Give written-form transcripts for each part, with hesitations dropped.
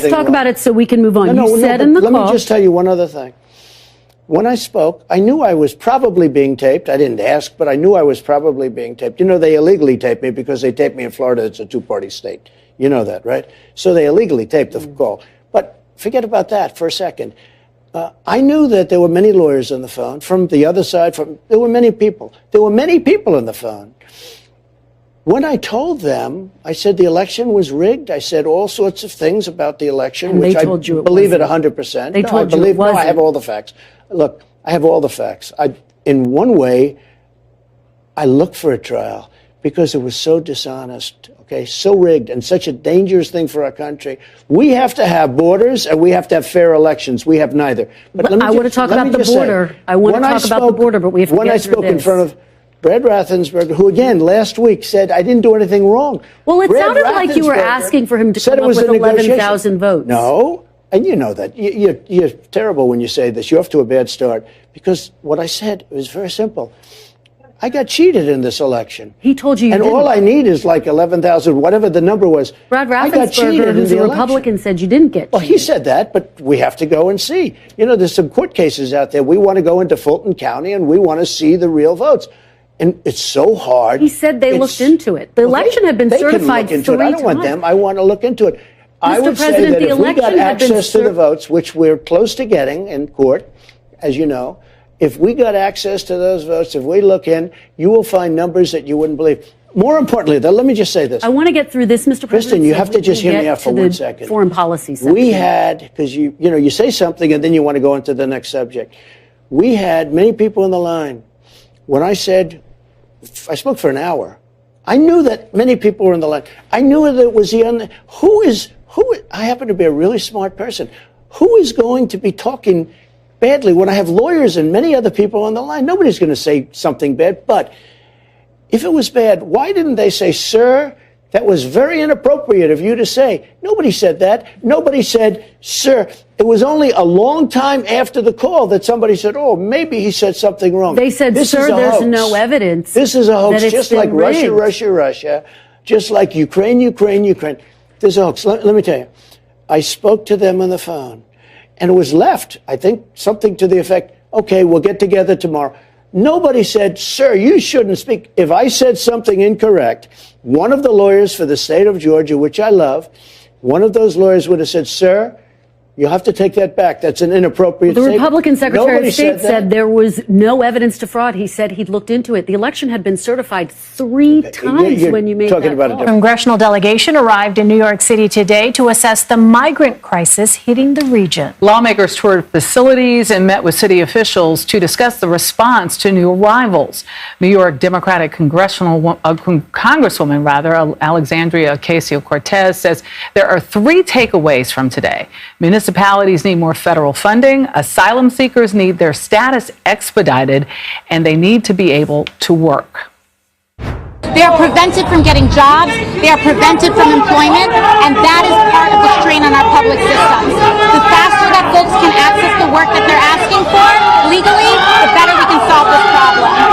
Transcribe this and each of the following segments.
just talk about it so we can move on. You said in the call. Let me just tell you one other thing. When I spoke, I knew I was probably being taped. I didn't ask, but I knew I was probably being taped. You know, they illegally taped me because they taped me in Florida. It's a two-party state. You know that, right? So they illegally taped the call. But forget about that for a second. I knew that there were many lawyers on the phone from the other side. There were many people. There were many people on the phone. When I told them, I said the election was rigged. I said all sorts of things about the election, and which I believe it 100%. They told you it wasn't. No, I have all the facts. Look, I have all the facts. In one way, I looked for a trial because it was so dishonest, okay, so rigged, and such a dangerous thing for our country. We have to have borders, and we have to have fair elections. We have neither. But I want to talk about the border. I want to talk about the border, but we have to when get I through spoke in front of Brad Raffensperger, who again last week said I didn't do anything wrong. Well, it sounded like you were asking for him to come up with 11,000 votes. No. And you know that. You're terrible when you say this. You're off to a bad start. Because what I said was very simple. I got cheated in this election. He told you and didn't. All I need is like 11,000, whatever the number was. Brad Raffensperger, who's a Republican, said you didn't get cheated. Well, he said that, but we have to go and see. You know, there's some court cases out there. We want to go into Fulton County, and we want to see the real votes. And it's so hard. He said they looked into it. The election had been certified 3 times. I don't want them. I want to look into it. I would say that if we got access to the votes, which we're close to getting in court, as you know, if we got access to those votes, if we look in, you will find numbers that you wouldn't believe. More importantly, though, let me just say this. I want to get through this, Mr. President. Kristen, you have to just hear me out for 1 second. Foreign policy section. We had, because you say something and then you want to go into the next subject. We had many people in the line. When I said, I spoke for an hour. I knew that many people were in the line. I knew that it was I happen to be a really smart person. Who is going to be talking badly when I have lawyers and many other people on the line? Nobody's going to say something bad. But if it was bad, why didn't they say, sir, that was very inappropriate of you to say? Nobody said that. Nobody said, sir. It was only a long time after the call that somebody said, oh, maybe he said something wrong. They said, sir, there's no evidence. This is a hoax, just like Russia, just like Ukraine. There's a hoax. Let me tell you. I spoke to them on the phone, and it was left, I think, something to the effect, okay, we'll get together tomorrow. Nobody said, sir, you shouldn't speak. If I said something incorrect, one of the lawyers for the state of Georgia, which I love, one of those lawyers would have said, sir, you have to take that back. That's an inappropriate statement. The Republican Secretary of State said there was no evidence to fraud. He said he'd looked into it. The election had been certified 3 times when you made that call. A congressional delegation arrived in New York City today to assess the migrant crisis hitting the region. Lawmakers toured facilities and met with city officials to discuss the response to new arrivals. New York Democratic Congresswoman Alexandria Ocasio-Cortez says there are 3 takeaways from today. Municipalities need more federal funding, asylum seekers need their status expedited, and they need to be able to work. They are prevented from getting jobs, they are prevented from employment, and that is part of the strain on our public systems. The faster that folks can access the work that they're asking for legally, the better we can solve this problem.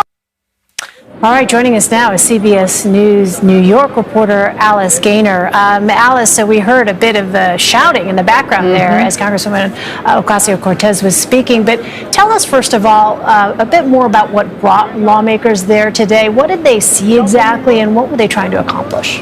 All right, joining us now is CBS News New York reporter Alice Gaynor. Alice, so we heard a bit of the shouting in the background there as Congresswoman Ocasio-Cortez was speaking. But tell us, first of all, a bit more about what brought lawmakers there today. What did they see exactly, and what were they trying to accomplish?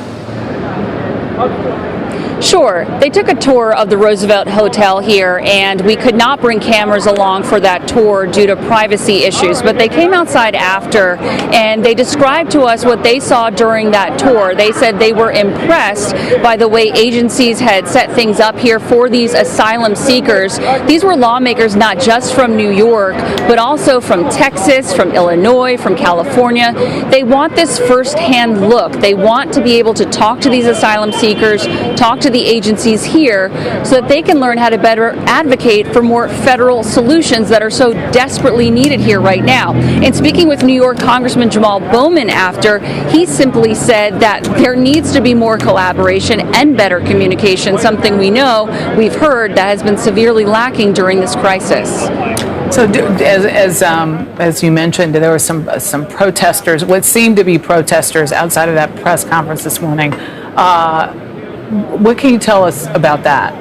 Sure. They took a tour of the Roosevelt Hotel here, and we could not bring cameras along for that tour due to privacy issues, but they came outside after and they described to us what they saw during that tour. They said they were impressed by the way agencies had set things up here for these asylum seekers. These were lawmakers not just from New York, but also from Texas, from Illinois, from California. They want this first-hand look. They want to be able to talk to these asylum seekers, talk to the agencies here so that they can learn how to better advocate for more federal solutions that are so desperately needed here right now. And speaking with New York Congressman Jamal Bowman after, he simply said that there needs to be more collaboration and better communication, something we've heard that has been severely lacking during this crisis. So as you mentioned, there were some protesters, what seemed to be protesters outside of that press conference this morning. What can you tell us about that?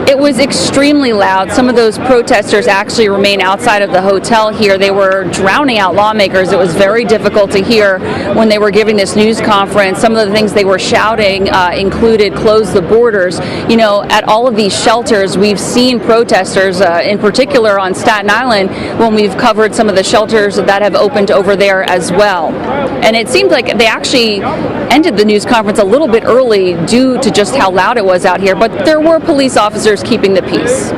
It was extremely loud. Some of those protesters actually remain outside of the hotel here. They were drowning out lawmakers. It was very difficult to hear when they were giving this news conference. Some of the things they were shouting included close the borders. You know, at all of these shelters, we've seen protesters, in particular on Staten Island, when we've covered some of the shelters that have opened over there as well. And it seemed like they actually ended the news conference a little bit early due to just how loud it was out here, but there were police officers keeping the peace.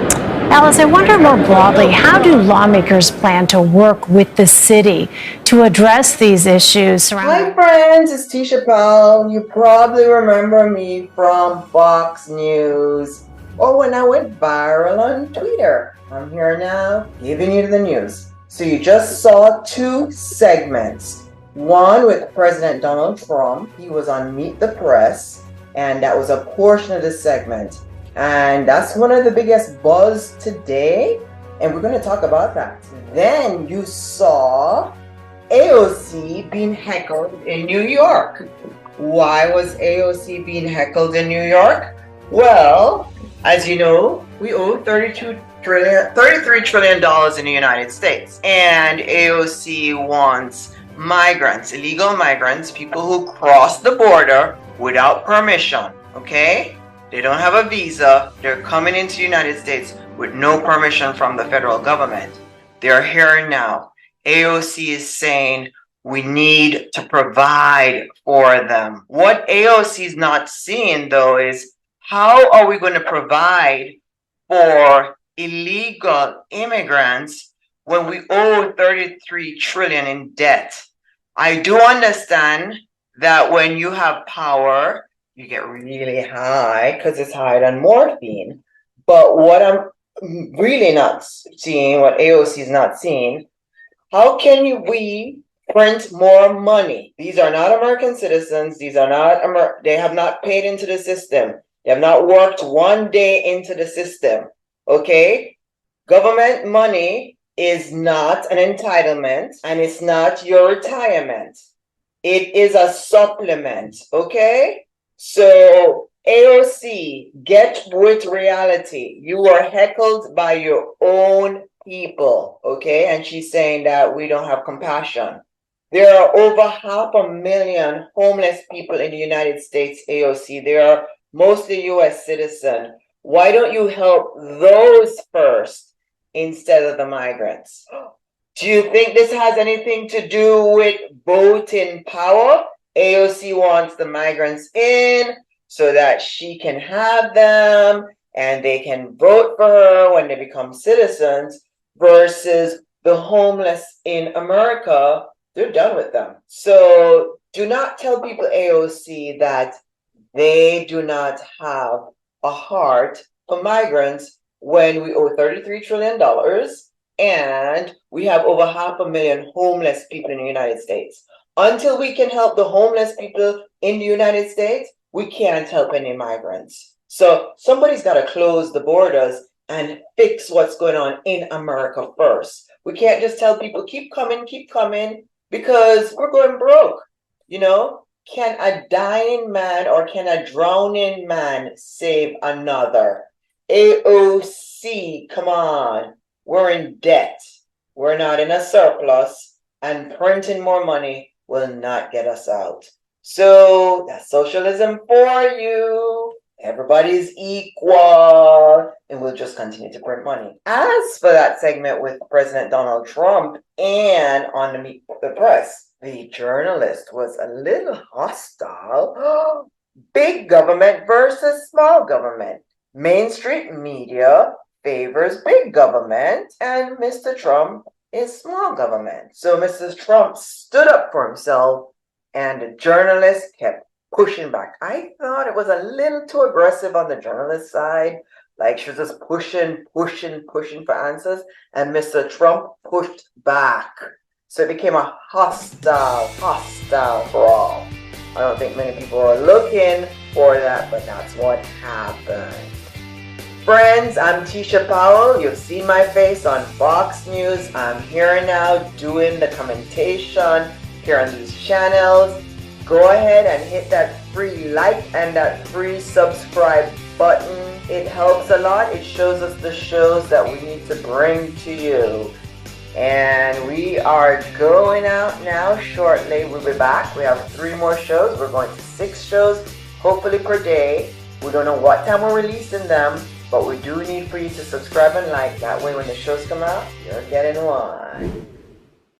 Alice, I wonder more broadly, how do lawmakers plan to work with the city to address these issues surrounding... Hi friends, it's Tisha Powell. You probably remember me from Fox News or when I went viral on Twitter. I'm here now giving you the news. So you just saw two segments. One with President Donald Trump. He was on Meet the Press, and that was a portion of the segment. And that's one of the biggest buzz today, and we're going to talk about that. Then you saw AOC being heckled in New York. Why was AOC being heckled in New York? Well, as you know, we owe $33 trillion in the United States. And AOC wants migrants, illegal migrants, people who cross the border without permission, okay? They don't have a visa. They're coming into the United States with no permission from the federal government. They're here now. AOC is saying we need to provide for them. What AOC is not seeing, though, is how are we going to provide for illegal immigrants when we owe $33 trillion in debt? I do understand that when you have power, you get really high because it's higher than morphine. But what I'm really not seeing, what AOC is not seeing, how can we print more money? These are not American citizens. These are not they have not paid into the system. They have not worked one day into the system. Okay? Government money is not an entitlement, and it's not your retirement. It is a supplement, okay? So AOC, get with reality. You were heckled by your own people, okay? And she's saying that we don't have compassion. There are over 500,000 homeless people in the United States, AOC. They are mostly U.S. citizens. Why don't you help those first instead of the migrants? Do you think this has anything to do with voting power? AOC wants the migrants in so that she can have them and they can vote for her when they become citizens, versus the homeless in America. They're done with them. So do not tell people, AOC, that they do not have a heart for migrants when we owe $33 trillion and we have over 500,000 homeless people in the United States. Until we can help the homeless people in the United States, we can't help any migrants. So somebody's got to close the borders and fix what's going on in America first. We can't just tell people, keep coming, because we're going broke. You know, can a dying man or can a drowning man save another? AOC, come on. We're in debt. We're not in a surplus, and printing more money will not get us out. So that's socialism for you. Everybody's equal, and we'll just continue to print money. As for that segment with President Donald Trump and on the Meet the Press, the journalist was a little hostile. Big government versus small government. Mainstream media favors big government, and Mr. Trump is small government. So Mr. Trump stood up for himself, and the journalist kept pushing back. I thought it was a little too aggressive on the journalist side. Like she was just pushing for answers, and Mr. Trump pushed back. So it became a hostile brawl. I don't think many people are looking for that, but that's what happened. Friends, I'm Tisha Powell. You've seen my face on Fox News. I'm here now doing the commentation here on these channels. Go ahead and hit that free like and that free subscribe button. It helps a lot. It shows us the shows that we need to bring to you. And we are going out now shortly. We'll be back. We have 3 more shows. We're going to 6 shows, hopefully per day. We don't know what time we're releasing them, but we do need for you to subscribe and like. That way when the shows come out, you're getting one.